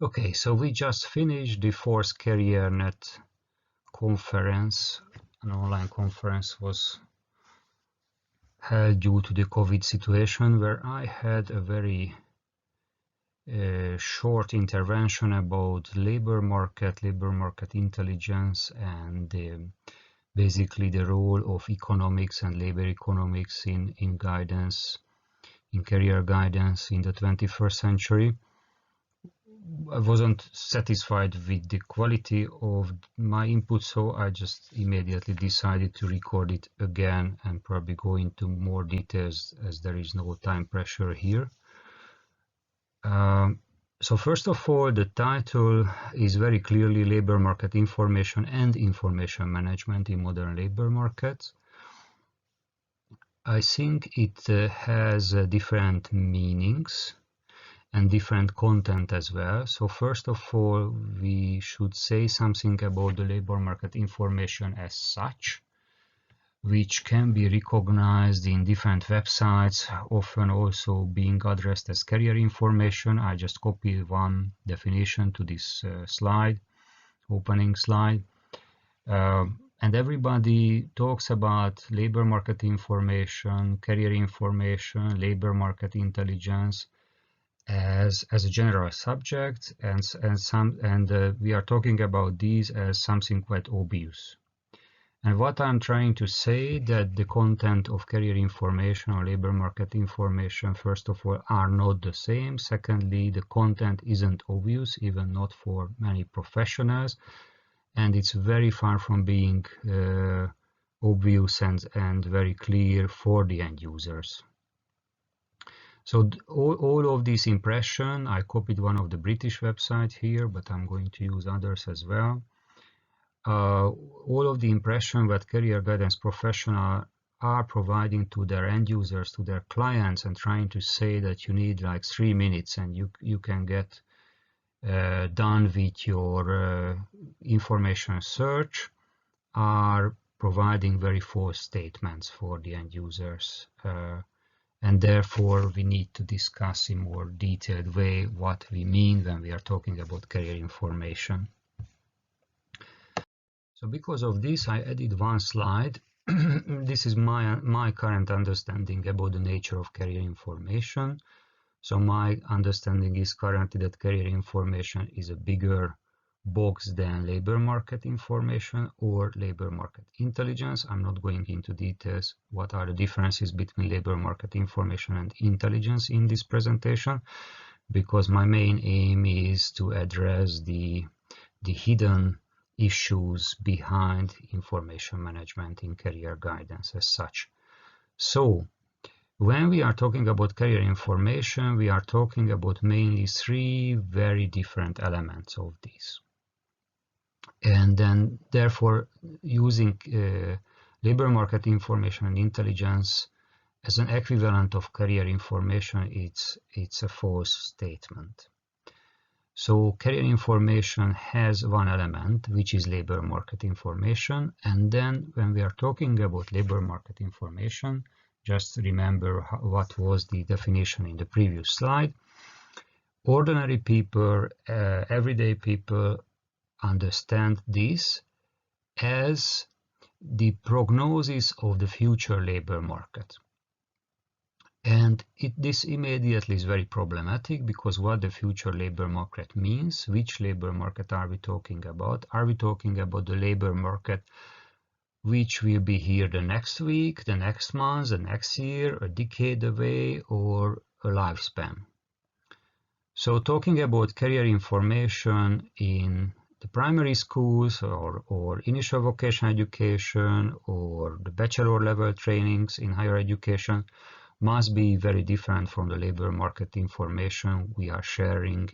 Okay, so we just finished the fourth CareerNet conference. An online conference was held due to the COVID situation, where I had a very short intervention about labor market intelligence, and basically the role of economics and labor economics in guidance, in career guidance in the 21st century. I wasn't satisfied with the quality of my input, so I just immediately decided to record it again and probably go into more details, as there is no time pressure here. So first of all, the title is very clearly Labor Market Information and Information Management in Modern Labor Markets. I think it has different meanings and different content as well. So first of all, we should say something about the labor market information as such, which can be recognized in different websites, often also being addressed as career information. I just copied one definition to this slide, opening slide. And everybody talks about labor market information, career information, labor market intelligence as a general subject, and we are talking about these as something quite obvious. And what I'm trying to say, that the content of career information or labor market information, first of all, are not the same. Secondly, the content isn't obvious, even not for many professionals, and it's very far from being obvious and very clear for the end users. So all of this impression, I copied one of the British websites here, but I'm going to use others as well. All of the impression that career guidance professionals are providing to their end users, to their clients, and trying to say that you need like 3 minutes and you can get done with your information search, are providing very false statements for the end users. And therefore we need to discuss in more detailed way what we mean when we are talking about career information. So because of this, I added one slide. This is my current understanding about the nature of career information. So my understanding is currently that career information is a bigger box than labor market information or labor market intelligence. I'm not going into details what are the differences between labor market information and intelligence in this presentation, because my main aim is to address the hidden issues behind information management in career guidance as such. So when we are talking about career information, we are talking about mainly 3 very different elements of this. And then therefore using labor market information and intelligence as an equivalent of career information, it's a false statement. So career information has one element, which is labor market information. And then when we are talking about labor market information, just remember what was the definition in the previous slide. Ordinary people, everyday people understand this as the prognosis of the future labor market. And this immediately is very problematic, because what the future labor market means, which labor market are we talking about? Are we talking about the labor market which will be here the next week, the next month, the next year, a decade away, or a lifespan? So talking about career information in the primary schools or initial vocational education or the bachelor level trainings in higher education must be very different from the labor market information we are sharing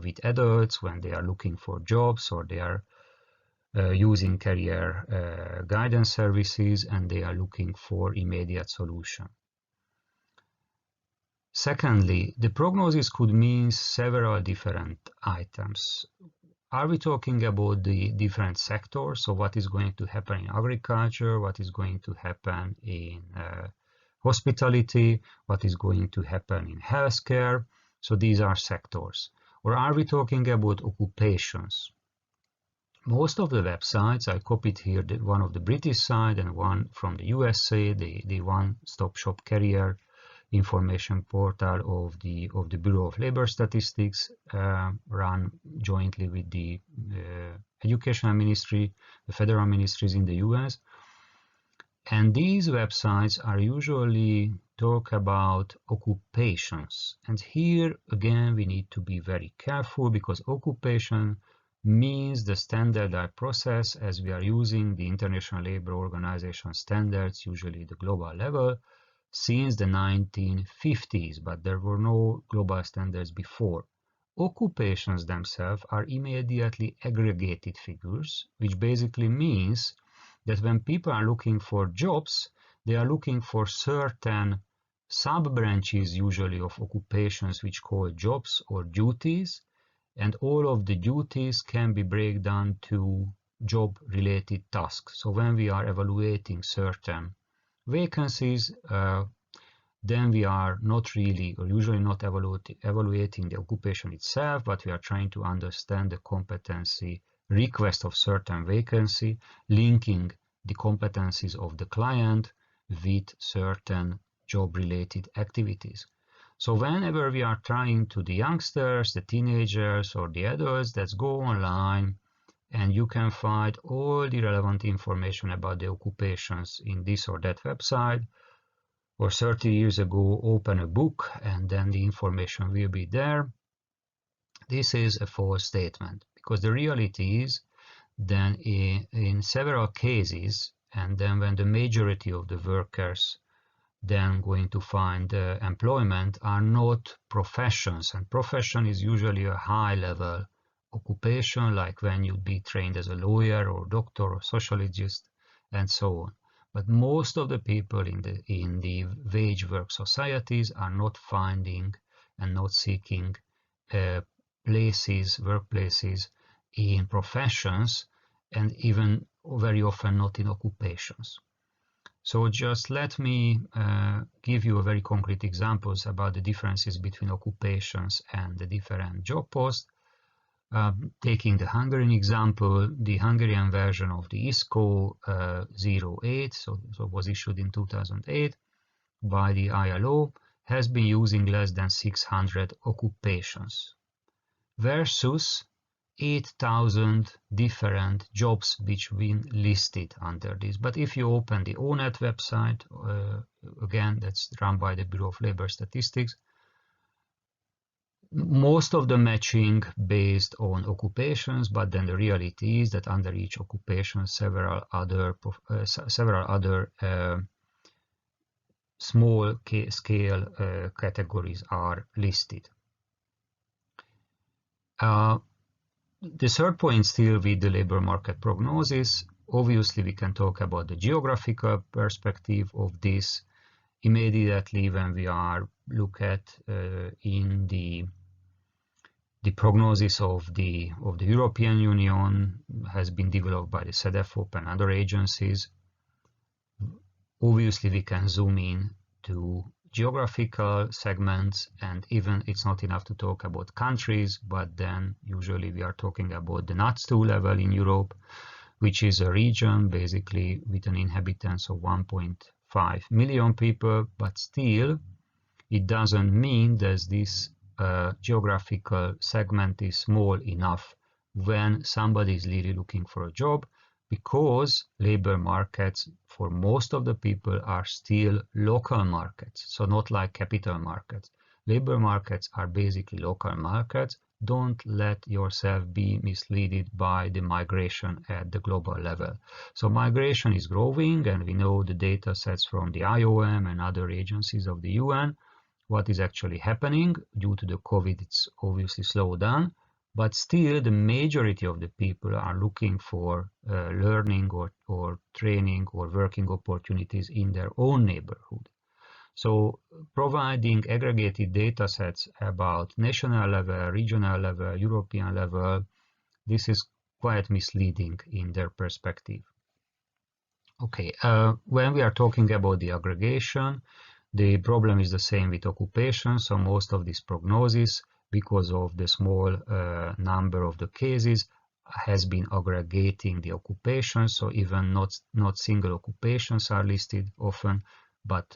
with adults when they are looking for jobs, or they are using career guidance services and they are looking for immediate solution. Secondly, the prognosis could mean several different items. Are we talking about the different sectors? So what is going to happen in agriculture? What is going to happen in hospitality? What is going to happen in healthcare? So these are sectors. Or are we talking about occupations? Most of the websites, I copied here one of the British side and one from the USA, the one-stop shop career information portal of the Bureau of Labor Statistics, run jointly with the Educational Ministry, the federal ministries in the US. And these websites are usually talk about occupations. And here again we need to be very careful, because occupation means the standardized process as we are using the International Labour Organization standards, usually the global level, since the 1950s, but there were no global standards before. Occupations themselves are immediately aggregated figures, which basically means that when people are looking for jobs, they are looking for certain sub-branches usually of occupations which call jobs or duties, and all of the duties can be broken down to job-related tasks. So when we are evaluating certain vacancies, then we are not really, or usually not evaluating the occupation itself, but we are trying to understand the competency request of certain vacancy, linking the competencies of the client with certain job-related activities. So whenever we are trying to the youngsters, the teenagers, or the adults, let's go online and you can find all the relevant information about the occupations in this or that website. Or 30 years ago, open a book and then the information will be there. This is a false statement, because the reality is then in several cases, and then when the majority of the workers then going to find employment are not professions, and profession is usually a high-level occupation, like when you'd be trained as a lawyer or doctor or sociologist and so on. But most of the people in the wage work societies are not finding and not seeking workplaces in professions, and even very often not in occupations. So just let me give you a very concrete examples about the differences between occupations and the different job posts. Taking the Hungarian example, the Hungarian version of the ISCO 08, so was issued in 2008 by the ILO, has been using less than 600 occupations versus 8,000 different jobs which have been listed under this. But if you open the ONET website, again, that's run by the Bureau of Labor Statistics, most of the matching based on occupations, but then the reality is that under each occupation several other small scale categories are listed. The third point still with the labor market prognosis, obviously we can talk about the geographical perspective of this. Immediately when we are look at in the prognosis of the European Union has been developed by the CEDEFOP and other agencies. Obviously we can zoom in to geographical segments, and even it's not enough to talk about countries, but then usually we are talking about the NUTS2 level in Europe, which is a region basically with an inhabitants of 1.5 million people, but still it doesn't mean that this geographical segment is small enough when somebody is really looking for a job, because labor markets for most of the people are still local markets, so not like capital markets. Labor markets are basically local markets. Don't let yourself be misled by the migration at the global level. So migration is growing, and we know the data sets from the IOM and other agencies of the UN. What is actually happening due to the COVID, it's obviously slowed down, but still the majority of the people are looking for learning or training or working opportunities in their own neighborhood. So providing aggregated data sets about national level, regional level, European level, this is quite misleading in their perspective. Okay, when we are talking about the aggregation, the problem is the same with occupation. So most of this prognosis because of the small number of the cases, has been aggregating the occupations, so even not single occupations are listed often, but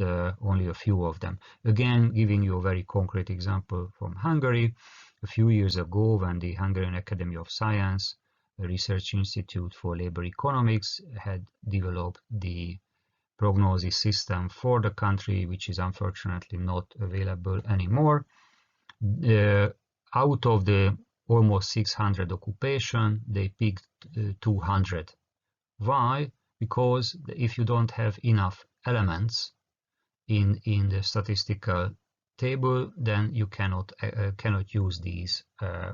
only a few of them. Again, giving you a very concrete example from Hungary, a few years ago when the Hungarian Academy of Science, a research institute for labor economics, had developed the prognosis system for the country, which is unfortunately not available anymore. Out of the almost 600 occupation, they picked 200. Why? Because if you don't have enough elements in the statistical table, then you cannot use these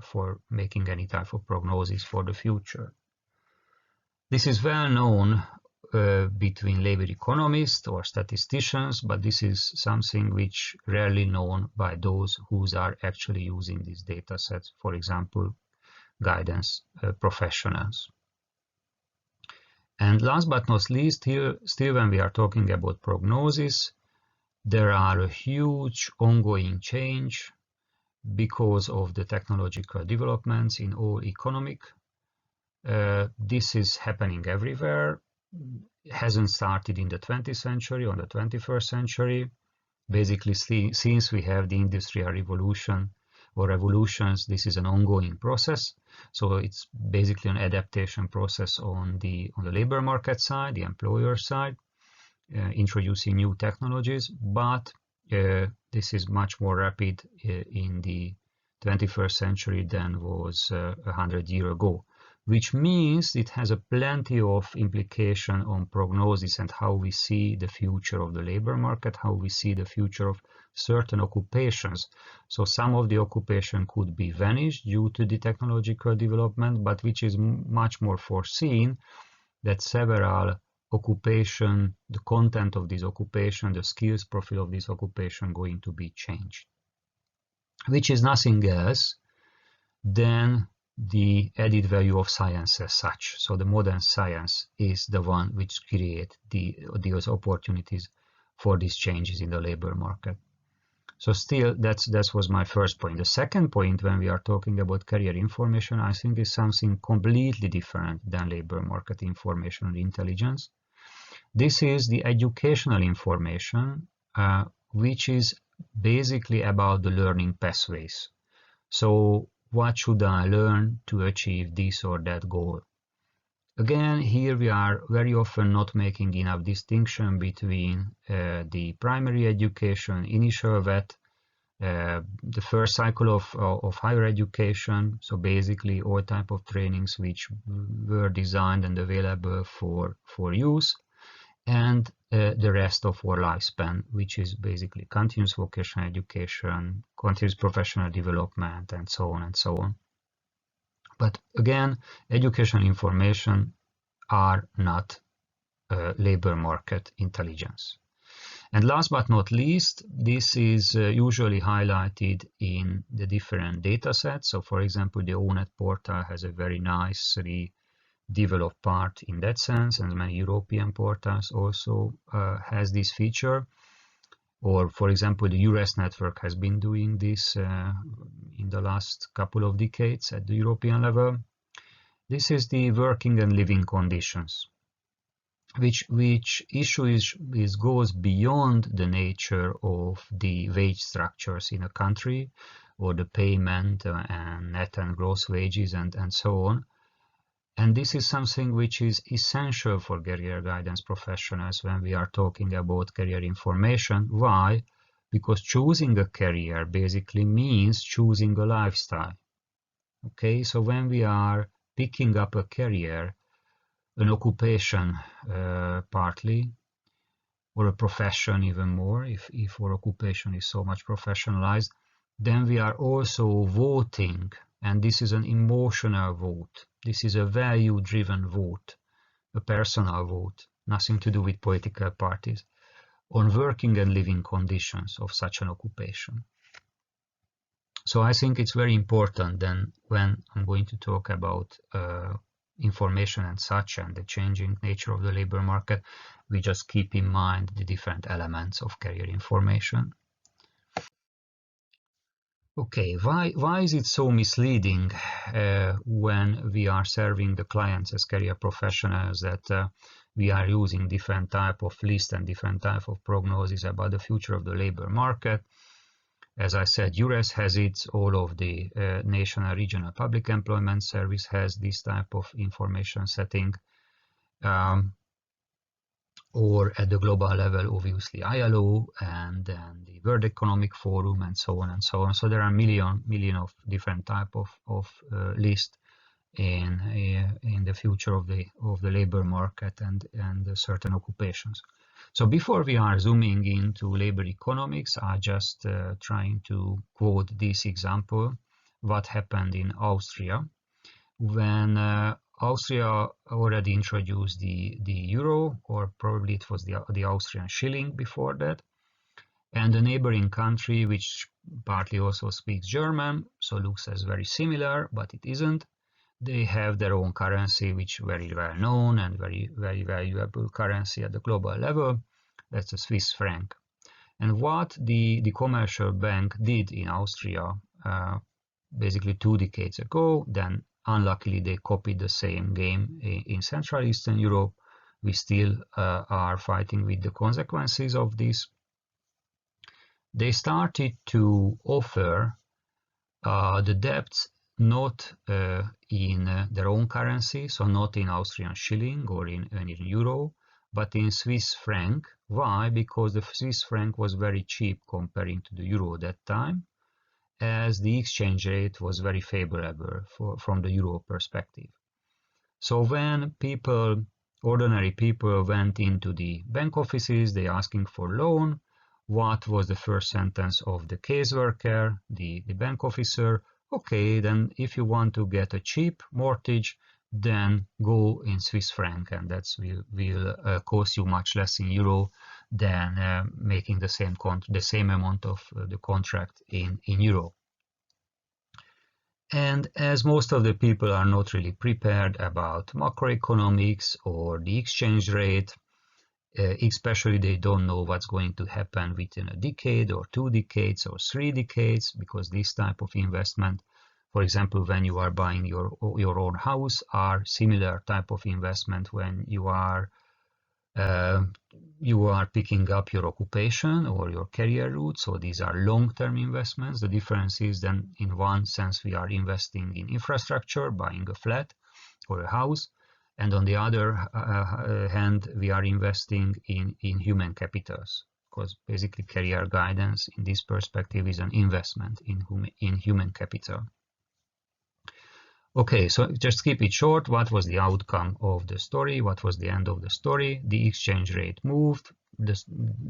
for making any type of prognosis for the future. This is well known between labor economists or statisticians, but this is something which rarely known by those who are actually using these data sets, for example, guidance professionals. And last but not least, here, still when we are talking about prognosis, there are a huge ongoing change because of the technological developments in all economic. This is happening everywhere. It hasn't started in the 20th century or the 21st century. Basically, since we have the industrial revolution or revolutions, this is an ongoing process. So it's basically an adaptation process on the labor market side, the employer side, introducing new technologies. But this is much more rapid in the 21st century than was 100 years ago, which means it has a plenty of implication on prognosis and how we see the future of the labor market, how we see the future of certain occupations. So some of the occupation could be vanished due to the technological development, but which is much more foreseen that several occupation, the content of this occupation, the skills profile of this occupation going to be changed, which is nothing else than the added value of science as such. So the modern science is the one which creates those opportunities for these changes in the labor market. So still, that was my first point. The second point, when we are talking about career information, I think is something completely different than labor market information and intelligence. This is the educational information, which is basically about the learning pathways. So what should I learn to achieve this or that goal? Again, here we are very often not making enough distinction between the primary education, initial VET, the first cycle of higher education, so basically all type of trainings which were designed and available for use, and the rest of our lifespan, which is basically continuous vocational education, continuous professional development, and so on and so on. But again, educational information are not labor market intelligence. And last but not least, this is usually highlighted in the different data sets. So for example, the ONET portal has a very nicely developed part in that sense, and many European portals also has this feature. Or for example, the EURES network has been doing this in the last couple of decades at the European level. This is the working and living conditions, which issue goes beyond the nature of the wage structures in a country, or the payment and net and gross wages and so on. And this is something which is essential for career guidance professionals when we are talking about career information. Why? Because choosing a career basically means choosing a lifestyle. Okay, so when we are picking up a career, an occupation partly, or a profession even more, if our occupation is so much professionalized, then we are also voting, and this is an emotional vote. This is a value-driven vote, a personal vote, nothing to do with political parties, on working and living conditions of such an occupation. So I think it's very important then when I'm going to talk about information and such and the changing nature of the labor market, we just keep in mind the different elements of career information. Okay, why is it so misleading when we are serving the clients as career professionals that we are using different type of list and different type of prognosis about the future of the labor market? As I said, US has it, all of the national regional public employment service has this type of information setting. Or at the global level, obviously ILO and then the World Economic Forum and so on and so on. So there are million of different type of list in the future of the labor market and certain occupations. So before we are zooming into labor economics, I just trying to quote this example, what happened in Austria when Austria already introduced the euro, or probably it was the Austrian shilling before that, and the neighboring country, which partly also speaks German, so looks as very similar, but it isn't. They have their own currency, which very well known and very valuable currency at the global level. That's the Swiss franc. And what the commercial bank did in Austria basically 2 decades ago, then unluckily they copied the same game in Central Eastern Europe. We still are fighting with the consequences of this. They started to offer the debts not in their own currency, so not in Austrian shilling or in euro, but in Swiss franc. Why? Because the Swiss franc was very cheap comparing to the euro at that time, as the exchange rate was very favorable from the euro perspective. So when ordinary people went into the bank offices, they asking for loan, what was the first sentence of the caseworker, the bank officer? Okay, then if you want to get a cheap mortgage, then go in Swiss franc, and that will cost you much less in euro than making the same amount of the contract in euro. And as most of the people are not really prepared about macroeconomics or the exchange rate, especially they don't know what's going to happen within a decade or 2 decades or 3 decades, because this type of investment, for example, when you are buying your own house, are similar type of investment when you are picking up your occupation or your career route. So these are long-term investments. The difference is then, in one sense, we are investing in infrastructure, buying a flat or a house, and on the other hand, we are investing in human capitals, because basically career guidance in this perspective is an investment in human capital. Okay, so just keep it short. What was the outcome of the story? What was the end of the story? The exchange rate moved.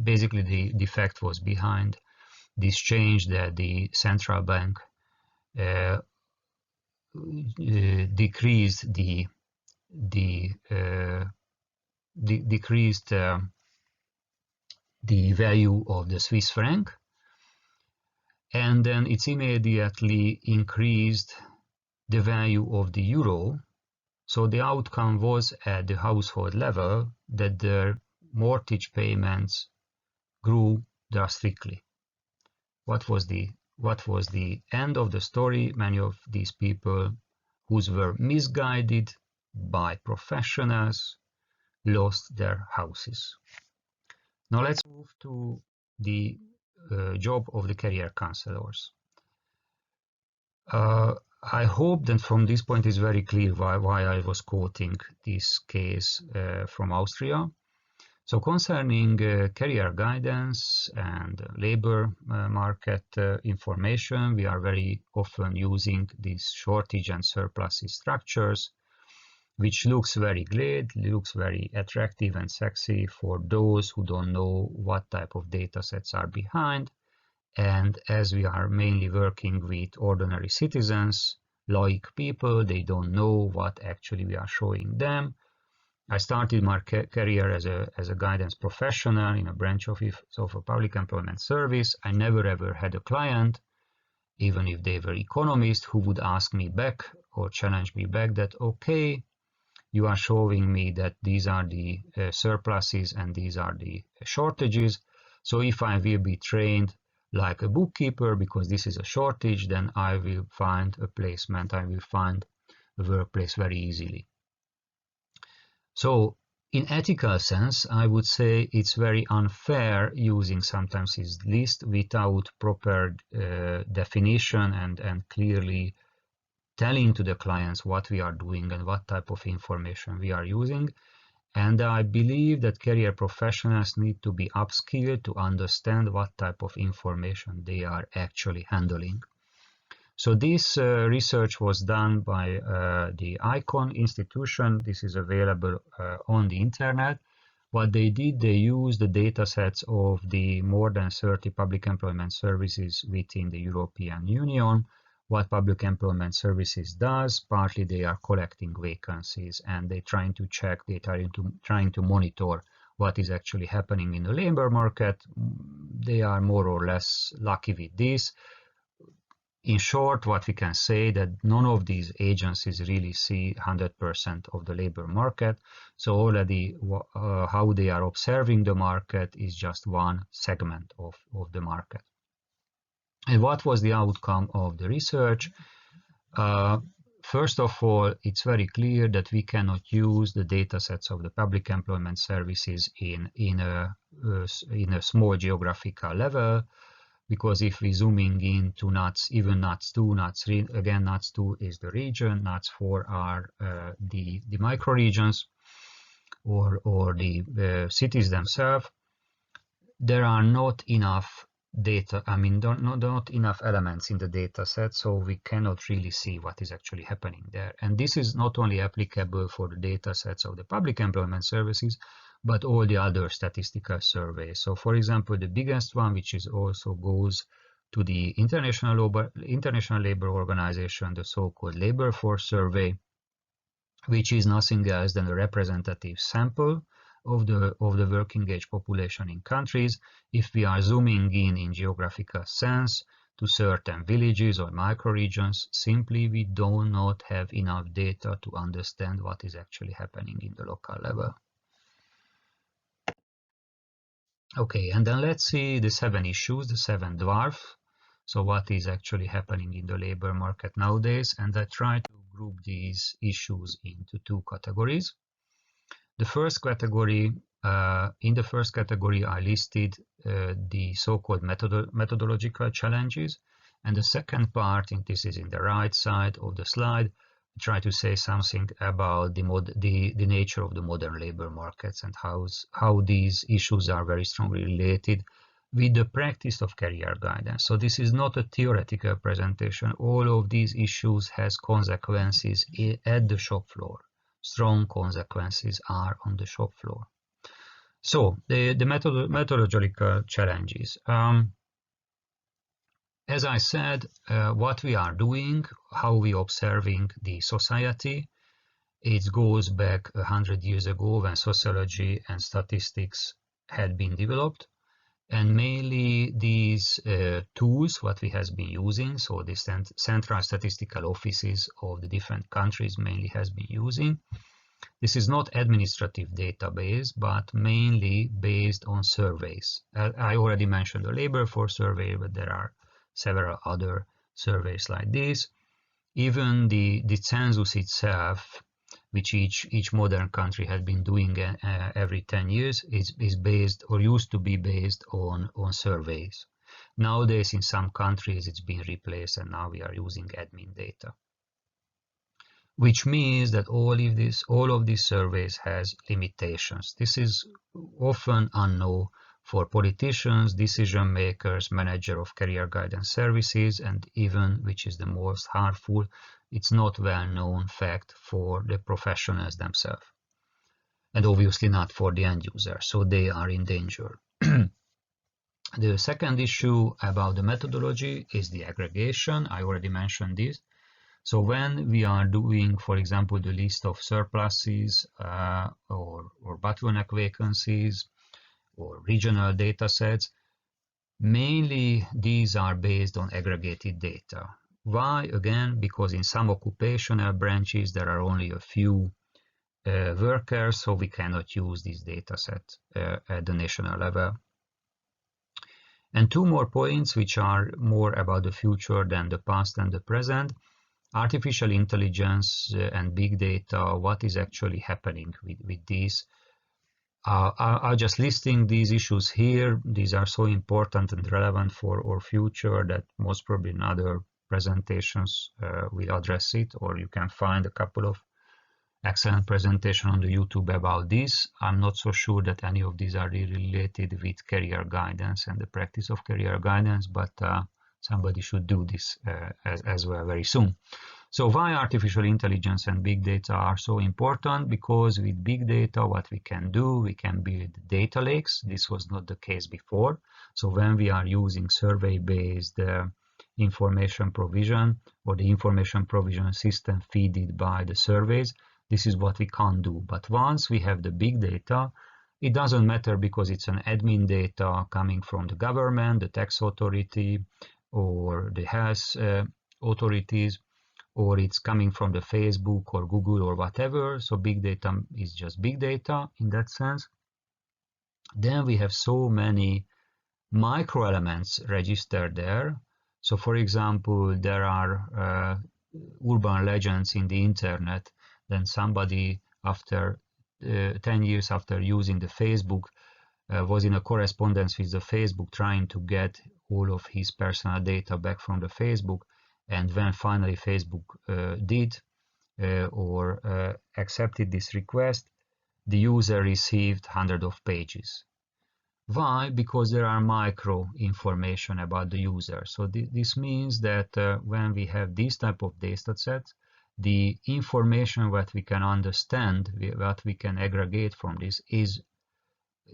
Basically, the fact was behind this change that the central bank decreased the value of the Swiss franc, and then it's immediately increased the value of the euro. So the outcome was at the household level that their mortgage payments grew drastically. What was the end of the story? Many of these people who were misguided by professionals lost their houses. Now let's move to the job of the career counselors. I hope that from this point is very clear why I was quoting this case from Austria. So concerning career guidance and labor market information, we are very often using these shortage and surplus structures, which looks very great, looks very attractive and sexy for those who don't know what type of data sets are behind. And as we are mainly working with ordinary citizens, like people, they don't know what actually we are showing them. I started my career as a guidance professional in a branch of a public employment service. I never ever had a client, even if they were economists, who would ask me back or challenge me back that, okay, you are showing me that these are the surpluses and these are the shortages. So if I will be trained like a bookkeeper, because this is a shortage, then I will find a placement, I will find a workplace very easily. So in ethical sense, I would say it's very unfair using sometimes this list without proper definition and clearly telling to the clients what we are doing and what type of information we are using. And I believe that career professionals need to be upskilled to understand what type of information they are actually handling. So this research was done by the ICON institution. This is available on the internet. What they did, they used the data sets of the more than 30 public employment services within the European Union. What public employment services does, partly they are collecting vacancies and they're trying to check, they're trying to monitor what is actually happening in the labor market. They are more or less lucky with this. In short, what we can say that none of these agencies really see 100% of the labor market. So already how they are observing the market is just one segment of the market. And what was the outcome of the research? First of all, it's very clear that we cannot use the data sets of the public employment services in a small geographical level, because if we zooming into NUTS, even NUTS 2, NUTS 3, again NUTS 2 is the region, NUTS 4 are the microregions or the cities themselves, there are not enough data, not enough elements in the data set, so we cannot really see what is actually happening there. And this is not only applicable for the data sets of the public employment services, but all the other statistical surveys. So for example, the biggest one, which is also goes to the International Labour Organization, the so-called Labor Force Survey, which is nothing else than a representative sample of the working age population in countries. If we are zooming in geographical sense to certain villages or microregions, simply we do not have enough data to understand what is actually happening in the local level. Okay, and then let's see the 7 issues, the 7 dwarfs. So what is actually happening in the labor market nowadays? And I try to group these issues into 2 categories. The first category, in the first category, I listed the so-called methodological challenges. And the second part, and this is in the right side of the slide, I try to say something about the nature of the modern labor markets and how these issues are very strongly related with the practice of career guidance. So this is not a theoretical presentation. All of these issues has consequences at the shop floor. Strong consequences are on the shop floor. So the methodological challenges. As I said, what we are doing, how we observing the society, it goes back 100 years ago when sociology and statistics had been developed. And mainly these tools, what we has been using, so the central statistical offices of the different countries mainly has been using. This is not administrative database, but mainly based on surveys. I already mentioned the labor force survey, but there are several other surveys like this. Even the census itself, which each modern country has been doing every 10 years, is based or used to be based on surveys. Nowadays, in some countries, it's been replaced, and now we are using admin data. Which means that all of these surveys has limitations. This is often unknown for politicians, decision makers, manager of career guidance services, and even, which is the most harmful, it's not well known fact for the professionals themselves. And obviously not for the end user, so they are in danger. The second issue about the methodology is the aggregation. I already mentioned this. So when we are doing, for example, the list of surpluses or bottleneck vacancies or regional data sets, mainly these are based on aggregated data. Why? Again, because in some occupational branches there are only a few workers, so we cannot use this data set at the national level. And two more points which are more about the future than the past and the present. Artificial intelligence and big data, what is actually happening with these? I'm just listing these issues here. These are so important and relevant for our future that most probably in other presentations will address it, or you can find a couple of excellent presentations on the YouTube about this. I'm not so sure that any of these are really related with career guidance and the practice of career guidance, but somebody should do this as well very soon. So why artificial intelligence and big data are so important? Because with big data, what we can do, we can build data lakes. This was not the case before. So when we are using survey-based information provision or the information provision system fed by the surveys, this is what we can't do. But once we have the big data, it doesn't matter because it's an admin data coming from the government, the tax authority, or the health authorities, or it's coming from the Facebook or Google or whatever. So big data is just big data in that sense. Then we have so many microelements registered there. So for example, there are urban legends in the internet. Then somebody after 10 years after using the Facebook was in a correspondence with the Facebook trying to get all of his personal data back from the Facebook. And when finally Facebook did or accepted this request, the user received hundreds of pages. Why? Because there are micro information about the user. So this means that when we have this type of data sets, the information that we can understand, what we can aggregate from this is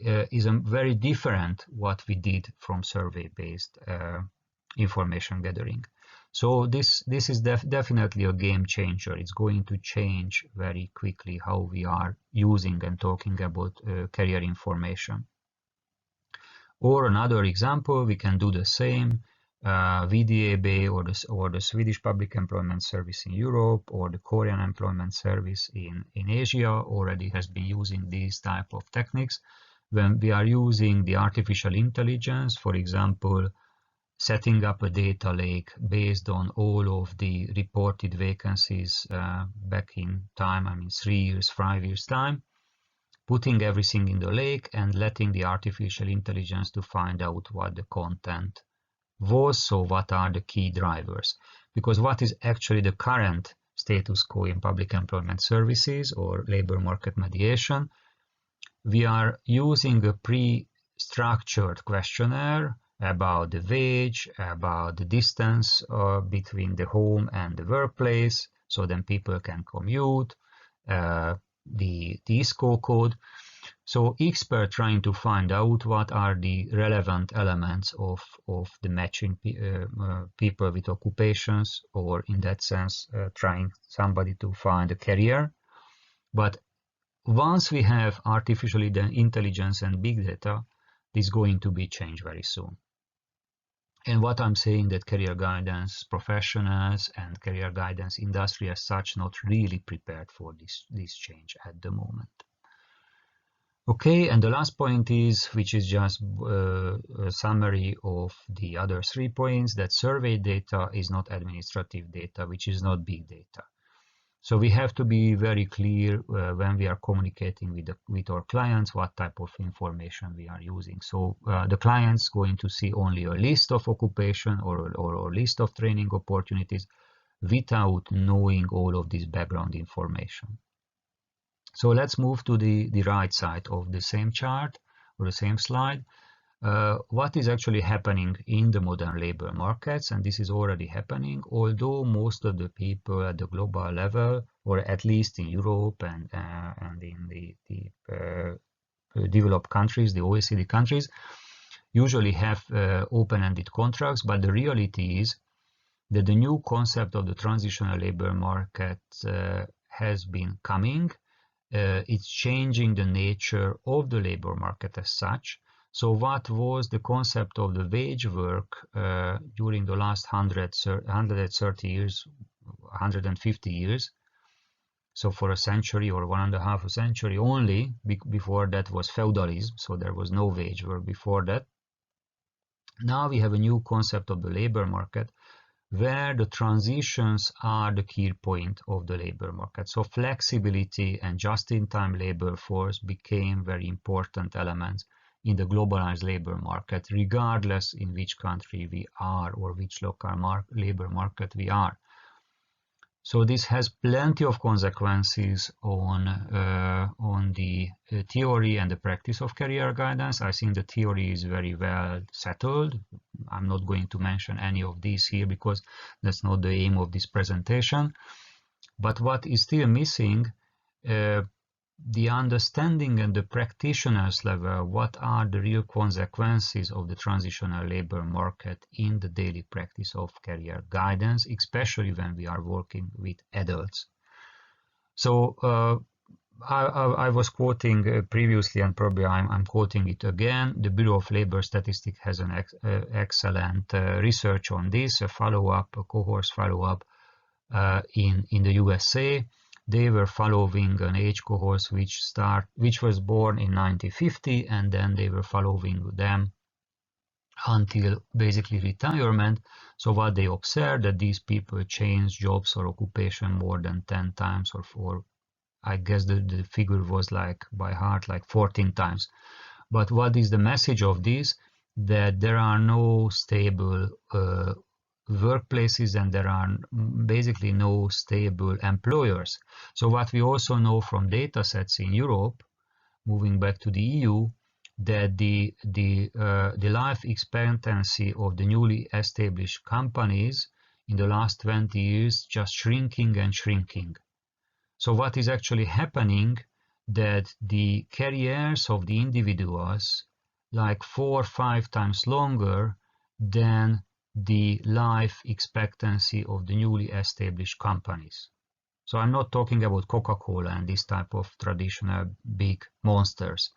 a very different what we did from survey-based information gathering. So this is definitely a game changer. It's going to change very quickly how we are using and talking about career information. Or another example, we can do the same. VDAB or the Swedish Public Employment Service in Europe or the Korean Employment Service in Asia already has been using these type of techniques. When we are using the artificial intelligence, for example, setting up a data lake based on all of the reported vacancies back in time, I mean 3 years, 5 years time, putting everything in the lake and letting the artificial intelligence to find out what the content was, so what are the key drivers. Because what is actually the current status quo in public employment services or labor market mediation, we are using a pre-structured questionnaire about the wage, about the distance between the home and the workplace, so then people can commute, the ISCO code. So expert trying to find out what are the relevant elements of the matching people with occupations, or in that sense trying somebody to find a career. But once we have artificial intelligence and big data, this is going to be changed very soon. And what I'm saying that career guidance professionals and career guidance industry as such not really prepared for this change at the moment. Okay, and the last point is, which is just a summary of the other 3 points, that survey data is not administrative data, which is not big data. So we have to be very clear when we are communicating with our clients what type of information we are using. So the client's going to see only a list of occupation or a list of training opportunities without knowing all of this background information. So let's move to the right side of the same chart or the same slide. What is actually happening in the modern labor markets, and this is already happening, although most of the people at the global level, or at least in Europe and in the developed countries, the OECD countries, usually have open-ended contracts, but the reality is that the new concept of the transitional labor market has been coming. It's changing the nature of the labor market as such. So what was the concept of the wage work during the last 130 years, 150 years? So for a century or 1.5 century only, before that was feudalism, so there was no wage work before that. Now we have a new concept of the labor market, where the transitions are the key point of the labor market. So flexibility and just-in-time labor force became very important elements in the globalized labor market, regardless in which country we are or which local labor market we are. So this has plenty of consequences on the theory and the practice of career guidance. I think the theory is very well settled. I'm not going to mention any of these here because that's not the aim of this presentation. But what is still missing, the understanding and the practitioners level, what are the real consequences of the transitional labor market in the daily practice of career guidance, especially when we are working with adults. So I was quoting previously, and probably I'm quoting it again. The Bureau of Labor Statistics has an excellent research on this, a cohort follow-up in the USA. They were following an age cohort which was born in 1950, and then they were following them until basically retirement. So what they observed, that these people change jobs or occupation more than 10 times, or I guess the figure was like by heart like 14 times. But what is the message of this? That there are no stable workplaces, and there are basically no stable employers. So what we also know from data sets in Europe, moving back to the EU, that the life expectancy of the newly established companies in the last 20 years just shrinking and shrinking. So what is actually happening, that the careers of the individuals like 4 or 5 times longer than the life expectancy of the newly established companies. So I'm not talking about Coca-Cola and this type of traditional big monsters,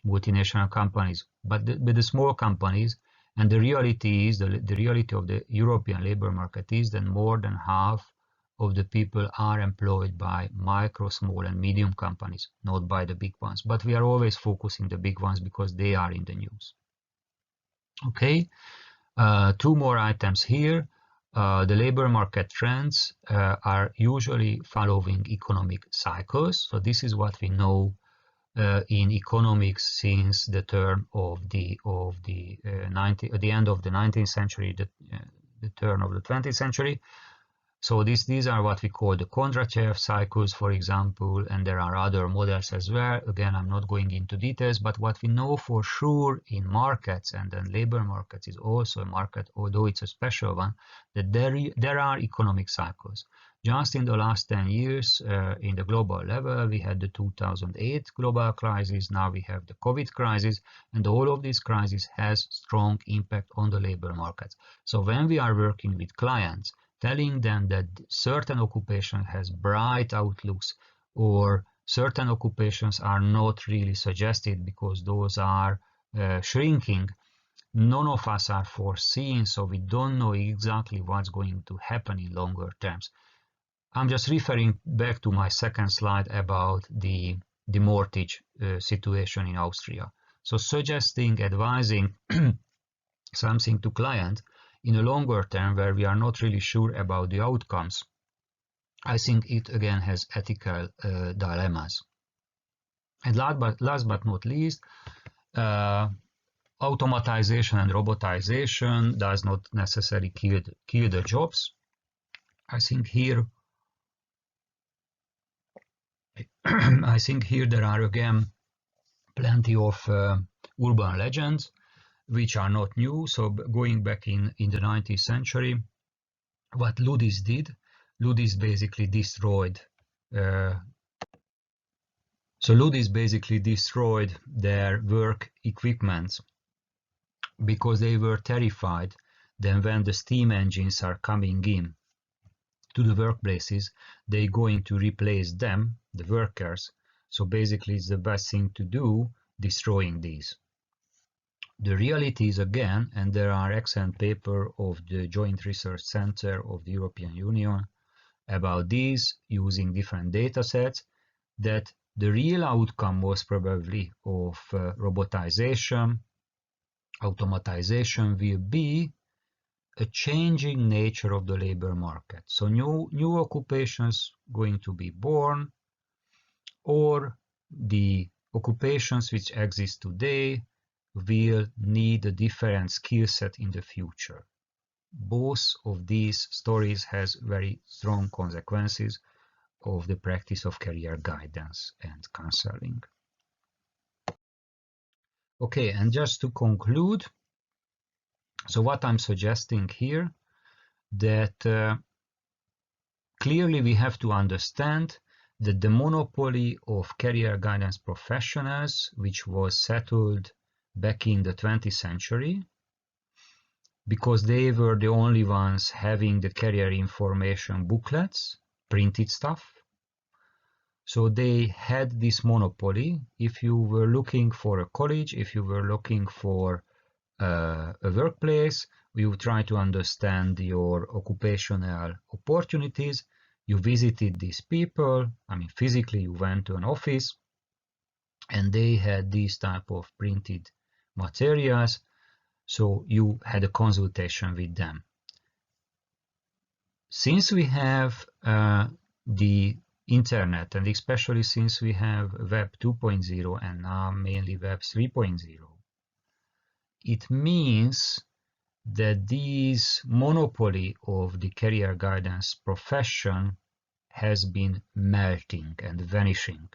multinational companies, but the small companies. And the reality is, the reality of the European labor market is that more than half of the people are employed by micro, small and medium companies, not by the big ones. But we are always focusing the big ones because they are in the news. Okay. 2 more items here. The labor market trends are usually following economic cycles. So this is what we know in economics since the turn of the end of the 19th century, the turn of the 20th century. So these are what we call the Kondratyev cycles, for example, and there are other models as well. Again, I'm not going into details, but what we know for sure in markets, and then labor markets is also a market, although it's a special one, that there are economic cycles. Just in the last 10 years, in the global level, we had the 2008 global crisis, now we have the COVID crisis, and all of these crises has strong impact on the labor markets. So when we are working with clients, telling them that certain occupation has bright outlooks or certain occupations are not really suggested because those are shrinking, none of us are foreseeing, so we don't know exactly what's going to happen in longer terms. I'm just referring back to my second slide about the mortgage situation in Austria. So suggesting, advising something to client in a longer term where we are not really sure about the outcomes, I think it again has ethical dilemmas. And last but not least, automatization and robotization does not necessarily kill the jobs. I think here there are again plenty of urban legends which are not new. So going back in the 19th century, what Ludis did, Ludis basically destroyed their work equipment because they were terrified that when the steam engines are coming in to the workplaces, they're going to replace them, the workers. So basically it's the best thing to do, destroying these. The reality is again, and there are excellent papers of the Joint Research Center of the European Union about these using different data sets, that the real outcome was probably of robotization automatization will be a changing nature of the labor market. So new occupations going to be born, or the occupations which exist today will need a different skill set in the future. Both of these stories has very strong consequences of the practice of career guidance and counseling. Okay, and just to conclude, so what I'm suggesting here, that clearly we have to understand that the monopoly of career guidance professionals, which was settled back in the 20th century, because they were the only ones having the career information booklets, printed stuff. So they had this monopoly. If you were looking for a college, if you were looking for a workplace, you try to understand your occupational opportunities. You visited these people. I mean, physically you went to an office and they had these type of printed materials. So you had a consultation with them. Since we have the internet, and especially since we have Web 2.0 and now mainly Web 3.0, it means that this monopoly of the career guidance profession has been melting and vanishing.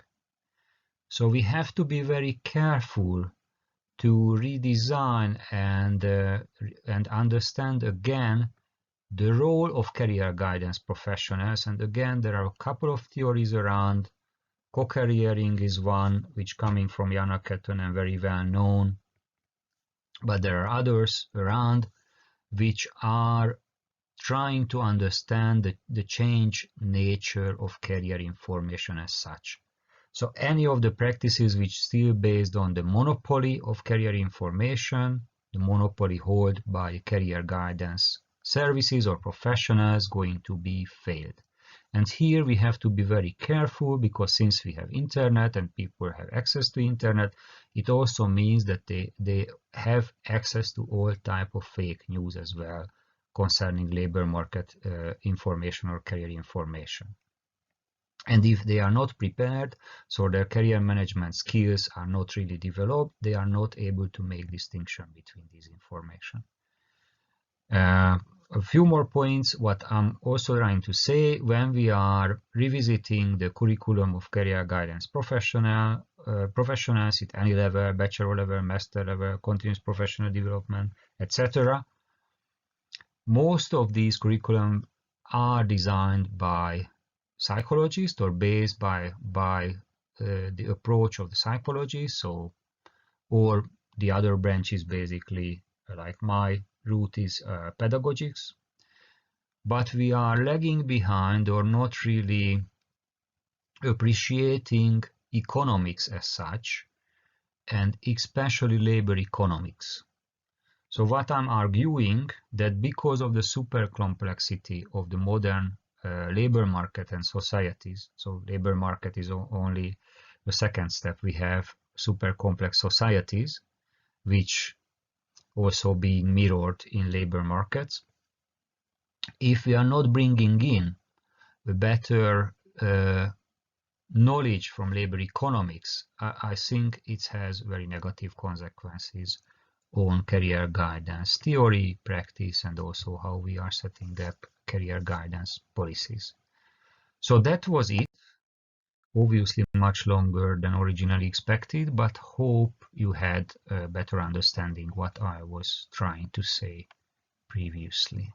So we have to be very careful to redesign and understand again the role of career guidance professionals. And again, there are a couple of theories around. Co-careering is one, which coming from Jana Ketton and very well known, but there are others around which are trying to understand the change nature of career information as such. So any of the practices which still based on the monopoly of career information, the monopoly held by career guidance services or professionals, going to be failed. And here we have to be very careful, because since we have internet and people have access to internet, it also means that they have access to all type of fake news as well concerning labor market information or career information. And if they are not prepared, so their career management skills are not really developed, they are not able to make distinction between this information. A few more points. What I'm also trying to say, when we are revisiting the curriculum of career guidance professionals at any level, bachelor level, master level, continuous professional development, etc., most of these curriculum are designed by psychologists or based by the approach of the psychology. So, or the other branches, basically, like my route is pedagogics, but we are lagging behind or not really appreciating economics as such, and especially labor economics. So what I'm arguing, that because of the super complexity of the modern labor market and societies, so labor market is only the second step, we have super complex societies, which also being mirrored in labor markets. If we are not bringing in a better knowledge from labor economics, I think it has very negative consequences on career guidance theory, practice, and also how we are setting up career guidance policies. So that was it. Obviously much longer than originally expected, but hope you had a better understanding what I was trying to say previously.